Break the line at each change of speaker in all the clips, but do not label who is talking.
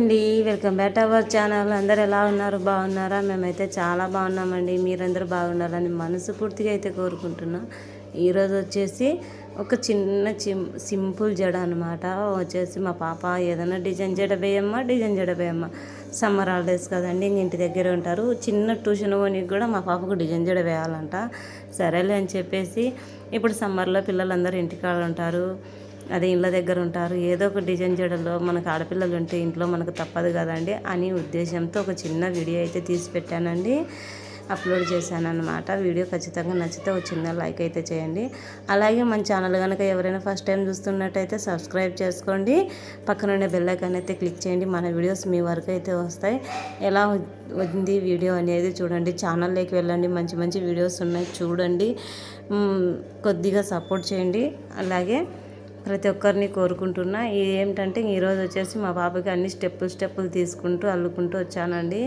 అండి, welcome back to our channel. అందరు ఎలా ఉన్నారు? బాగున్నారా? మేమైతే చాలా బాగున్నామండి. మీరందరూ బాగున్నారని మనస్ఫూర్తిగా అయితే కోరుకుంటున్నా. ఈరోజు వచ్చేసి ఒక చిన్న సింపుల్ జడ అనమాట. వచ్చేసి మా పాప ఏదైనా డిజైన్ జడ వేయమ్మ సమ్మర్ హాలిడేస్ కదండి, ఇంటి దగ్గర ఉంటారు. చిన్న ట్యూషన్ పోనీకి కూడా మా పాపకు డిజైన్ జడ వేయాలంట. సరేలే అని చెప్పేసి, ఇప్పుడు సమ్మర్లో పిల్లలందరూ ఇంటికాడ ఉంటారు, అదే ఇళ్ళ దగ్గర ఉంటారు. ఏదో ఒక డిజైన్ జడలో మనకు ఆడపిల్లలు ఉంటే ఇంట్లో మనకు తప్పదు కదండి అని ఉద్దేశంతో ఒక చిన్న వీడియో అయితే తీసి పెట్టానండి, అప్లోడ్ చేశాను అనమాట. వీడియో ఖచ్చితంగా నచ్చితే ఒక చిన్న లైక్ అయితే చేయండి. అలాగే మన ఛానల్ కనుక ఎవరైనా ఫస్ట్ టైం చూస్తున్నట్టయితే సబ్స్క్రైబ్ చేసుకోండి, పక్కన ఉండే బెల్ ఐకాన్ అయితే క్లిక్ చేయండి. మన వీడియోస్ మీ వరకు అయితే వస్తాయి. ఎలా ఉంది వీడియో అనేది చూడండి, ఛానల్లోకి వెళ్ళండి, మంచి మంచి వీడియోస్ ఉన్నాయి చూడండి, కొద్దిగా సపోర్ట్ చేయండి. అలాగే ప్రతి ఒక్కరిని కోరుకుంటున్నా. ఏంటంటే ఈరోజు వచ్చేసి మా పాపకి అన్ని స్టెప్పులు తీసుకుంటూ అల్లుకుంటూ వచ్చానండి.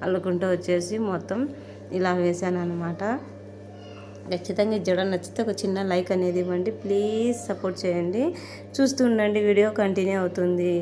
అల్లుకుంటూ వచ్చేసి మొత్తం ఇలా వేసాను అనమాట. ఖచ్చితంగా జడ నచ్చితే ఒక చిన్న లైక్ అనేది ఇవ్వండి, ప్లీజ్ సపోర్ట్ చేయండి. చూస్తూ ఉండండి, వీడియో కంటిన్యూ అవుతుంది.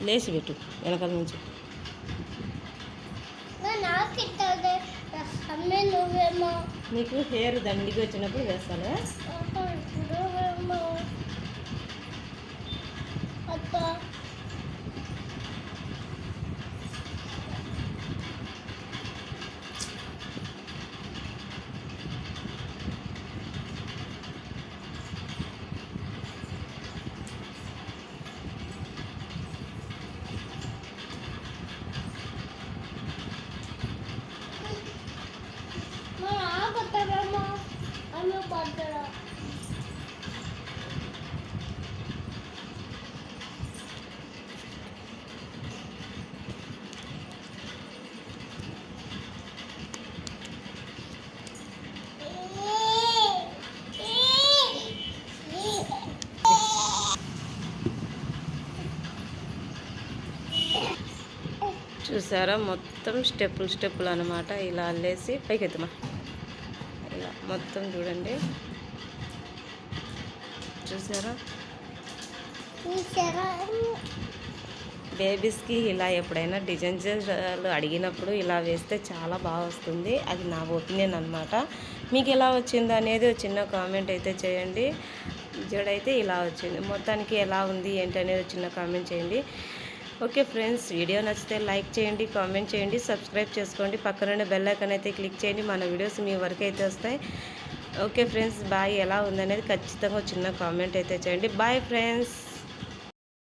లేచి పెట్టు వెనకాల నుంచి. నీకు హెయిర్ దండిగా వచ్చినప్పుడు వేస్తాను. చూసారా, మొత్తం స్టెప్పులు అనమాట. ఇలా అల్లేసి పైకి ఎత్తుమా, ఇలా మొత్తం చూడండి. చూసారా, బేబీస్కి ఇలా ఎప్పుడైనా డిజైన్స్ అడిగినప్పుడు ఇలా వేస్తే చాలా బాగా వస్తుంది. అది నా ఒపీనియన్ అనమాట. మీకు ఎలా వచ్చిందో అనేది చిన్న కామెంట్ అయితే చేయండి. జడైతే ఇలా వచ్చింది, మొత్తానికి ఎలా ఉంది ఏంటి అనేది చిన్న కామెంట్ చేయండి. ఓకే ఫ్రెండ్స్, వీడియో నచ్చితే లైక్ చేయండి, కామెంట్ చేయండి, సబ్స్క్రైబ్ చేసుకోండి, పక్కన బెల్ ఐకాన్ అయితే క్లిక్ చేయండి. మన వీడియోస్ మీ వరకు అయితే వస్తాయి. Okay friends, bye. ఎలా ఉందనేది ఖచ్చితంగా చిన్న కామెంట్ అయితే చేయండి. Bye friends.